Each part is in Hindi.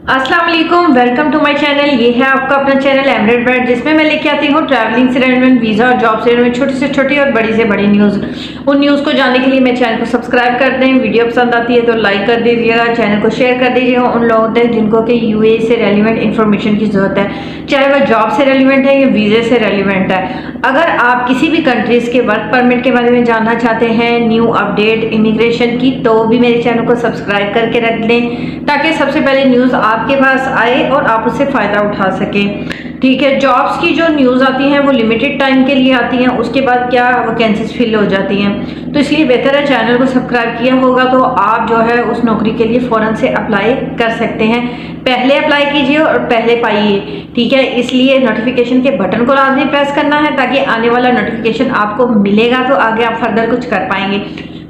अस्सलाम वालेकुम, वेलकम टू माय चैनल। ये है आपका अपना चैनल एमरेट ब्रांड, जिसमें मैं लेके आती हूँ ट्रैवलिंग से रिलेटेड, वीज़ा और जॉब से रिलेटेड छोटी से छोटी और बड़ी से बड़ी न्यूज़। उन न्यूज़ को जानने के लिए मेरे चैनल को सब्सक्राइब कर दें। वीडियो पसंद आती है तो लाइक कर दीजिएगा, चैनल को शेयर कर दीजिएगा उन लोगों तक जिनको कि यूएई से रेलिवेंट इन्फॉर्मेशन की ज़रूरत है, चाहे वह जॉब से रेलिवेंट है या वीज़े से रेलिवेंट है। अगर आप किसी भी कंट्रीज़ के वर्क परमिट के बारे में जानना चाहते हैं, न्यू अपडेट इमिग्रेशन की, तो भी मेरे चैनल को सब्सक्राइब करके रख लें ताकि सबसे पहले न्यूज़ आपके पास आए और आप उससे फ़ायदा उठा सकें। ठीक है, जॉब्स की जो न्यूज़ आती हैं वो लिमिटेड टाइम के लिए आती हैं, उसके बाद क्या वैकेंसीज फिल हो जाती हैं, तो इसलिए बेहतर है चैनल को सब्सक्राइब किया होगा तो आप जो है उस नौकरी के लिए फ़ौरन से अप्लाई कर सकते हैं। पहले अप्लाई कीजिए और पहले पाइए। ठीक है, इसलिए नोटिफिकेशन के बटन को लाजमी प्रेस करना है ताकि आने वाला नोटिफिकेशन आपको मिलेगा तो आगे आप फर्दर कुछ कर पाएंगे।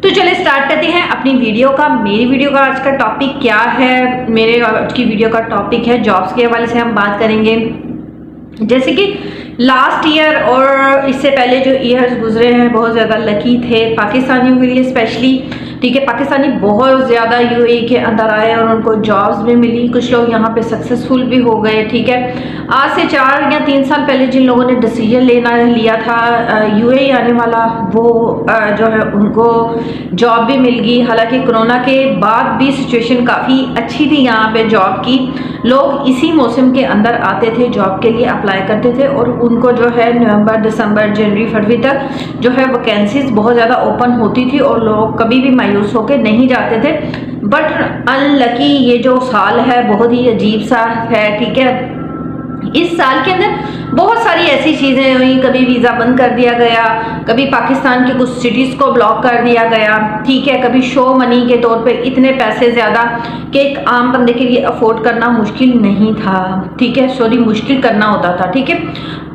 तो चलिए स्टार्ट करते हैं अपनी वीडियो का। मेरी वीडियो का आज का टॉपिक क्या है? मेरे आज की वीडियो का टॉपिक है जॉब्स के हवाले से हम बात करेंगे। जैसे कि लास्ट ईयर और इससे पहले जो ईयर्स गुजरे हैं बहुत ज़्यादा लकी थे पाकिस्तानियों के लिए स्पेशली। ठीक है, पाकिस्तानी बहुत ज़्यादा यूएई के अंदर आए और उनको जॉब्स भी मिली, कुछ लोग यहाँ पे सक्सेसफुल भी हो गए। ठीक है, आज से 4 या 3 साल पहले जिन लोगों ने डिसीजन लिया था यूएई आने वाला, वो जो है उनको जॉब भी मिल गई। हालांकि कोरोना के बाद भी सिचुएशन काफ़ी अच्छी थी यहाँ पे जॉब की। लोग इसी मौसम के अंदर आते थे, जॉब के लिए अप्लाई करते थे और उनको जो है नवंबर, दिसंबर, जनवरी, फरवरी तक जो है वैकेंसीज बहुत ज़्यादा ओपन होती थी और लोग कभी भी मायूस होकर नहीं जाते थे। बट अनलकी ये जो साल है बहुत ही अजीब सा है। ठीक है, इस साल के अंदर बहुत सारी ऐसी चीज़ें हुई, कभी वीज़ा बंद कर दिया गया, कभी पाकिस्तान के कुछ सिटीज़ को ब्लॉक कर दिया गया। ठीक है, कभी शो मनी के तौर पे इतने पैसे ज़्यादा कि एक आम बंदे के लिए अफोर्ड करना मुश्किल नहीं था। ठीक है, सॉरी, मुश्किल करना होता था। ठीक है,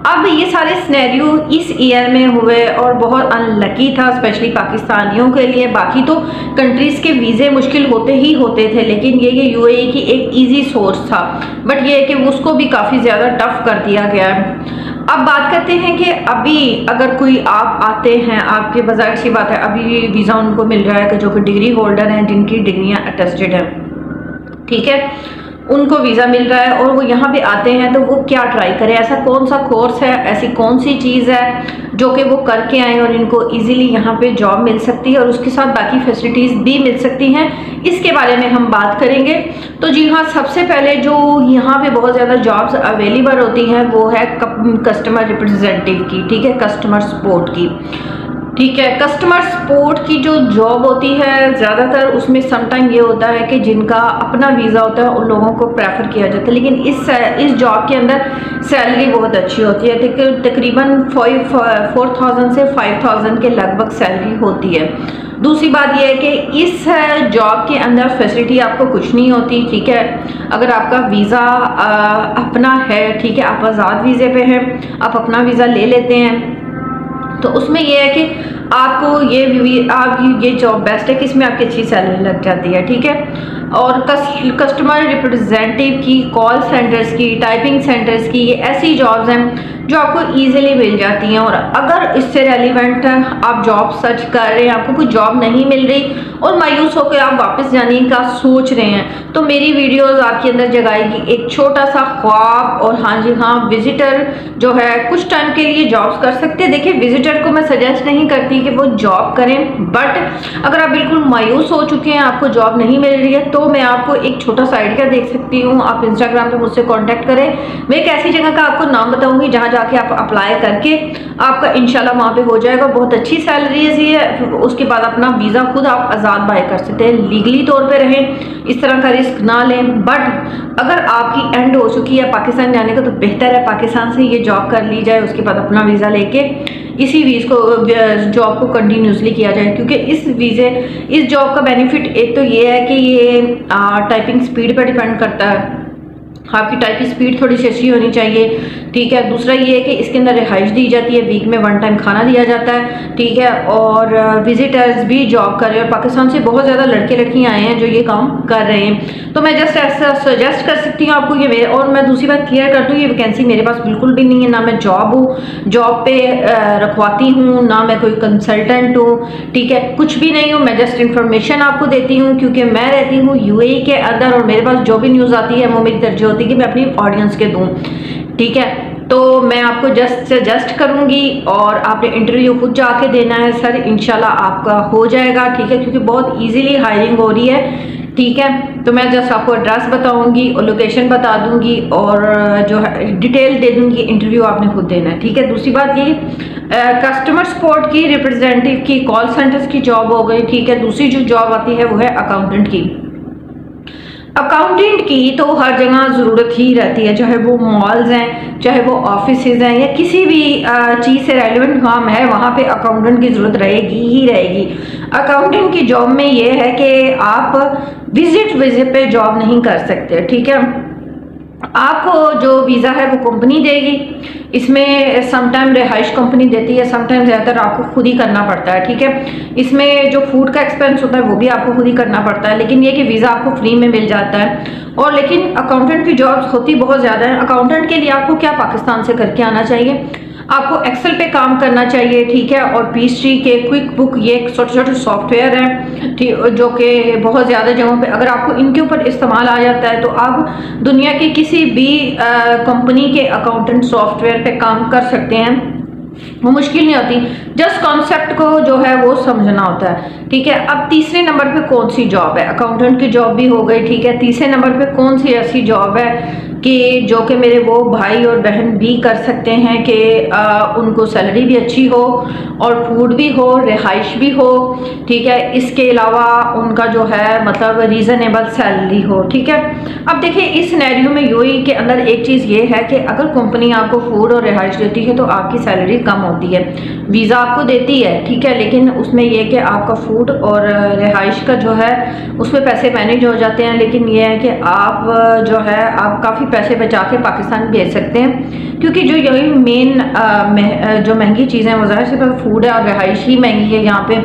अब ये सारे सिनेरियो इस ईयर में हुए और बहुत अनलकी था स्पेशली पाकिस्तानियों के लिए। बाकी तो कंट्रीज़ के वीज़े मुश्किल होते ही होते थे, लेकिन ये यूएई की एक इजी सोर्स था, बट ये है कि उसको भी काफ़ी ज़्यादा टफ कर दिया गया है। अब बात करते हैं कि अभी अगर कोई आप आते हैं, आपके बाजार सी बात है, अभी वीज़ा उनको मिल रहा है कि जो कि डिग्री होल्डर हैं, जिनकी डिग्रियाँ अटेस्टेड हैं। ठीक है, उनको वीज़ा मिल रहा है और वो यहाँ पे आते हैं तो वो क्या ट्राई करें, ऐसा कौन सा कोर्स है, ऐसी कौन सी चीज़ है जो कि वो करके आए और इनको इजीली यहाँ पे जॉब मिल सकती है और उसके साथ बाकी फैसिलिटीज़ भी मिल सकती हैं, इसके बारे में हम बात करेंगे। तो जी हाँ, सबसे पहले जो यहाँ पे बहुत ज़्यादा जॉब्स अवेलेबल होती हैं वो है कस्टमर रिप्रेजेंटेटिव की। ठीक है, कस्टमर सपोर्ट की। ठीक है, कस्टमर सपोर्ट की जो जॉब होती है ज़्यादातर उसमें समटाइम ये होता है कि जिनका अपना वीज़ा होता है उन लोगों को प्रेफर किया जाता है, लेकिन इस जॉब के अंदर सैलरी बहुत अच्छी होती है। तकरीबन 4,000 से 5,000 के लगभग सैलरी होती है। दूसरी बात यह है कि इस जॉब के अंदर फैसिलिटी आपको कुछ नहीं होती। ठीक है, अगर आपका वीज़ा अपना है, ठीक है, आप आज़ाद वीज़े पे हैं, आप अपना वीज़ा ले लेते हैं, तो उसमें यह है कि आपको ये जॉब बेस्ट है कि इसमें आपकी अच्छी सैलरी लग जाती है। ठीक है, और कस्टमर रिप्रेजेंटेटिव की, कॉल सेंटर्स की, टाइपिंग सेंटर्स की, ये ऐसी जॉब्स हैं जो आपको इजीली मिल जाती हैं। और अगर इससे रेलिवेंट आप जॉब सर्च कर रहे हैं, आपको कोई जॉब नहीं मिल रही और मायूस होकर आप वापस जाने का सोच रहे हैं, तो मेरी वीडियोस आपके अंदर जगाएगी एक छोटा सा ख्वाब। और हाँ जी हाँ, विजिटर जो है कुछ टाइम के लिए जॉब्स कर सकते हैं। देखिए, विजिटर को मैं सजेस्ट नहीं करती कि वो जॉब करें, बट अगर आप बिल्कुल मायूस हो चुके हैं, आपको जॉब नहीं मिल रही है, तो मैं आपको एक छोटा सा आइडिया देख सकती हूँ। आप इंस्टाग्राम पे मुझसे कांटेक्ट करें, मैं एक ऐसी जगह का आपको नाम बताऊंगी जहाँ जाके आप अप्लाई करके आपका इंशाल्लाह वहाँ पे हो जाएगा। बहुत अच्छी सैलरी है। उसके बाद अपना वीज़ा खुद आप आज़ाद बाय कर सकते हैं, लीगली तौर पे रहें, इस तरह का रिस्क ना लें। बट अगर आपकी एंड हो चुकी है पाकिस्तान जाने का, तो बेहतर है पाकिस्तान से ये जॉब कर ली जाए, उसके बाद अपना वीज़ा लेके इसी जॉब को कंटिन्यूसली किया जाए, क्योंकि इस जॉब का बेनिफिट एक तो ये है कि ये टाइपिंग स्पीड पर डिपेंड करता है। आपकी टाइपिंग स्पीड थोड़ी सी अच्छी होनी चाहिए, ठीक है। दूसरा ये है कि इसके अंदर रिहाइश दी जाती है, वीक में 1 टाइम खाना दिया जाता है, ठीक है। और विजिटर्स भी जॉब कर रहे हैं और पाकिस्तान से बहुत ज़्यादा लड़के लड़कियाँ आए हैं जो ये काम कर रहे हैं। तो मैं जस्ट ऐसा सजेस्ट कर सकती हूँ आपको ये। और मैं दूसरी बात क्लियर कर दूँ, ये वैकेंसी मेरे पास बिल्कुल भी नहीं है, ना मैं जॉब पे रखवाती हूँ, ना मैं कोई कंसल्टेंट हूँ, ठीक है, कुछ भी नहीं हूँ। मैं जस्ट इन्फॉर्मेशन आपको देती हूँ क्योंकि मैं रहती हूँ यूएई के अंदर और मेरे पास जो भी न्यूज़ आती है वो मेरी तरजीह होती है कि मैं अपनी ऑडियंस के दूँ, ठीक है। तो मैं आपको जस्ट सजेस्ट करूंगी और आपने इंटरव्यू खुद जाके देना है सर, इंशाल्लाह आपका हो जाएगा, ठीक है, क्योंकि बहुत इजीली हायरिंग हो रही है, ठीक है। तो मैं जस्ट आपको एड्रेस बताऊंगी और लोकेशन बता दूंगी और जो है डिटेल दे दूंगी, इंटरव्यू आपने खुद देना है, ठीक है। दूसरी बात ये कस्टमर सपोर्ट की, रिप्रेजेंटेटिव की, कॉल सेंटर्स की जॉब हो गई, ठीक है। दूसरी जो जॉब आती है वो है अकाउंटेंट की। अकाउंटेंट की तो हर जगह ज़रूरत ही रहती है, चाहे वो मॉल्स हैं, चाहे वो ऑफिसेज हैं, या किसी भी चीज़ से रेलिवेंट काम है वहाँ पे अकाउंटेंट की ज़रूरत रहेगी ही रहेगी। अकाउंटेंट की जॉब में ये है कि आप विजिट पे जॉब नहीं कर सकते, ठीक है। आपको जो वीज़ा है वो कंपनी देगी, इसमें समटाइम रिहाइश कंपनी देती है, समटाइम ज़्यादातर आपको खुद ही करना पड़ता है, ठीक है। इसमें जो फूड का एक्सपेंस होता है वो भी आपको खुद ही करना पड़ता है, लेकिन ये कि वीज़ा आपको फ्री में मिल जाता है। और लेकिन अकाउंटेंट की जॉब्स होती बहुत ज़्यादा है। अकाउंटेंट के लिए आपको क्या पाकिस्तान से करके आना चाहिए, आपको एक्सेल पे काम करना चाहिए, ठीक है। और पीएचडी के क्विक बुक, ये छोटे छोटे सॉफ्टवेयर हैं, ठीक, जो कि बहुत ज़्यादा जगहों पे अगर आपको इनके ऊपर इस्तेमाल आ जाता है तो आप दुनिया की किसी भी कंपनी के अकाउंटेंट सॉफ्टवेयर पे काम कर सकते हैं, वो मुश्किल नहीं होती। जस्ट कॉन्सेप्ट को जो है वो समझना होता है, ठीक है। अब तीसरे नंबर पे कौन सी जॉब है, अकाउंटेंट की जॉब भी हो गई, ठीक है। तीसरे नंबर पे कौन सी ऐसी जॉब है कि जो कि मेरे वो भाई और बहन भी कर सकते हैं कि उनको सैलरी भी अच्छी हो और फूड भी हो, रिहाइश भी हो, ठीक है। इसके अलावा उनका जो है मतलब रीज़नेबल सैलरी हो, ठीक है। अब देखिए इस सिनेरियो में यूएई के अंदर एक चीज़ ये है कि अगर कंपनी आपको फूड और रिहाइश देती है तो आपकी सैलरी कम होती है, वीज़ा आपको देती है, ठीक है, लेकिन उसमें यह कि आपका फूड और रिहाइश का जो है उसमें पैसे मैनेज हो जाते हैं। लेकिन यह है कि आप जो है आप काफ़ी पैसे बचा के पाकिस्तान भेज सकते हैं, क्योंकि जो यही मेन जो महंगी चीज़ें हैं वो ज़ाहिर सी फूड है और रिहाइश ही महंगी है यहाँ पे,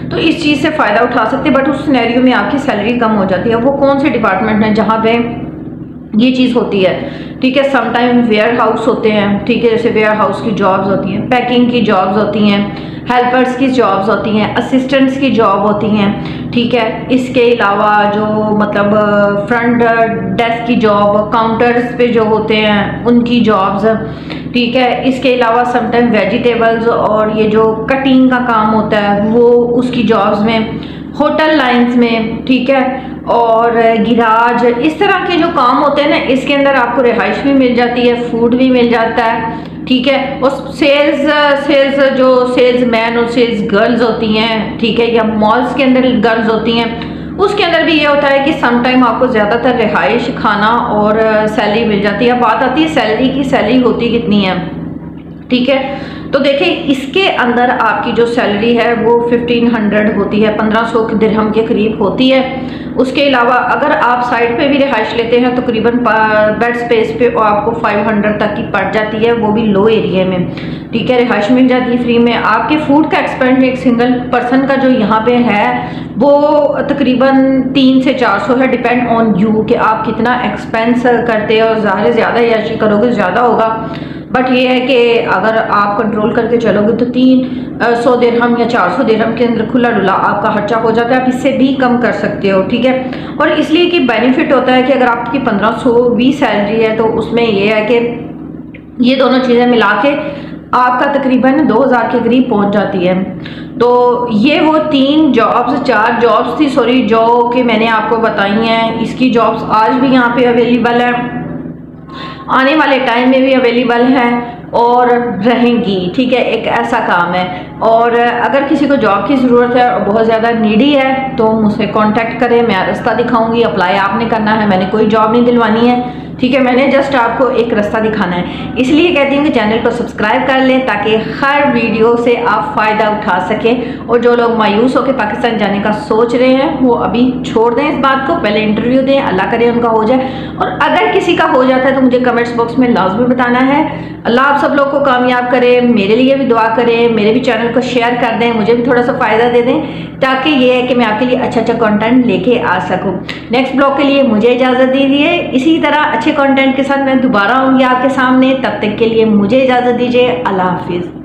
तो इस चीज़ से फ़ायदा उठा सकते हैं। बट उस सिनेरियो में आपकी सैलरी कम हो जाती है। वो कौन से डिपार्टमेंट हैं जहाँ पे ये चीज़ होती है, ठीक है। समटाइम वेयर हाउस होते हैं, ठीक है, जैसे वेयर हाउस की जॉब्स होती हैं, पैकिंग की जॉब्स होती हैं, हेल्पर्स की जॉब्स होती हैं, असिस्टेंट्स की जॉब होती हैं, ठीक है। इसके अलावा जो मतलब फ्रंट डेस्क की जॉब, काउंटर्स पे जो होते हैं उनकी जॉब्स, ठीक है। इसके अलावा समटाइम वेजिटेबल्स और ये जो कटिंग का काम होता है वो उसकी जॉब्स में, होटल लाइंस में, ठीक है, और गिराज, इस तरह के जो काम होते हैं ना, इसके अंदर आपको रिहाइश भी मिल जाती है, फूड भी मिल जाता है, ठीक है। और सेल्स जो सेल्समैन और सेल्स गर्ल्स होती हैं, ठीक है, या मॉल्स के अंदर गर्ल्स होती हैं, उसके अंदर भी ये होता है कि समटाइम आपको ज़्यादातर रिहाइश, खाना और सैलरी मिल जाती है। बात आती है सैलरी की, सैलरी होती कितनी है, ठीक है। तो देखिए इसके अंदर आपकी जो सैलरी है वो 1500 होती है, 1500 के दिरहम के करीब होती है। उसके अलावा अगर आप साइड पे भी रिहाइश लेते हैं तो तकरीबन बेड स्पेस पे आपको 500 तक की पड़ जाती है, वो भी लो एरिया में, ठीक है। रिहाइश मिल जाती है फ्री में। आपके फूड का एक्सपेंस एक सिंगल पर्सन का जो यहाँ पे है वो तकरीबन 300 से 400 है, डिपेंड ऑन यू कि आप कितना एक्सपेंस करते हो। ज़्यादा याशी करोगे ज़्यादा होगा, बट ये है कि अगर आप कंट्रोल करके चलोगे तो 300 दिरहम या 400 दिरहम के अंदर खुला डुला आपका खर्चा हो जाता है। आप इससे भी कम कर सकते हो, ठीक है। और इसलिए कि बेनिफिट होता है कि अगर आपकी 1520 सैलरी है तो उसमें ये है कि ये दोनों चीज़ें मिला के आपका तकरीबन 2000 के करीब पहुंच जाती है। तो ये वो 4 जॉब्स थी सॉरी, जो कि मैंने आपको बताई हैं। इसकी जॉब्स आज भी यहाँ पे अवेलेबल है, आने वाले टाइम में भी अवेलेबल है और रहेंगी, ठीक है। एक ऐसा काम है, और अगर किसी को जॉब की ज़रूरत है और बहुत ज़्यादा नीडी है तो मुझसे कांटेक्ट करें, मैं रास्ता दिखाऊंगी। अप्लाई आपने करना है, मैंने कोई जॉब नहीं दिलवानी है, ठीक है, मैंने जस्ट आपको एक रास्ता दिखाना है, इसलिए कहती हूँ कि चैनल को सब्सक्राइब कर लें ताकि हर वीडियो से आप फ़ायदा उठा सकें। और जो लोग मायूस होकर पाकिस्तान जाने का सोच रहे हैं वो अभी छोड़ दें इस बात को, पहले इंटरव्यू दें, अल्लाह करे उनका हो जाए। और अगर किसी का हो जाता है तो मुझे कमेंट्स बॉक्स में लाजमी बताना है। अल्लाह आप सब लोग को कामयाब करे, मेरे लिए भी दुआ करें, मेरे भी चैनल को शेयर कर दें, मुझे भी थोड़ा सा फ़ायदा दे दें ताकि ये है कि मैं आपके लिए अच्छा कंटेंट लेके आ सकूं। नेक्स्ट ब्लॉग के लिए मुझे इजाज़त दीजिए, इसी तरह अच्छे कंटेंट के साथ मैं दोबारा आऊँगी आपके सामने। तब तक के लिए मुझे इजाज़त दीजिए, अल्लाह हाफिज़।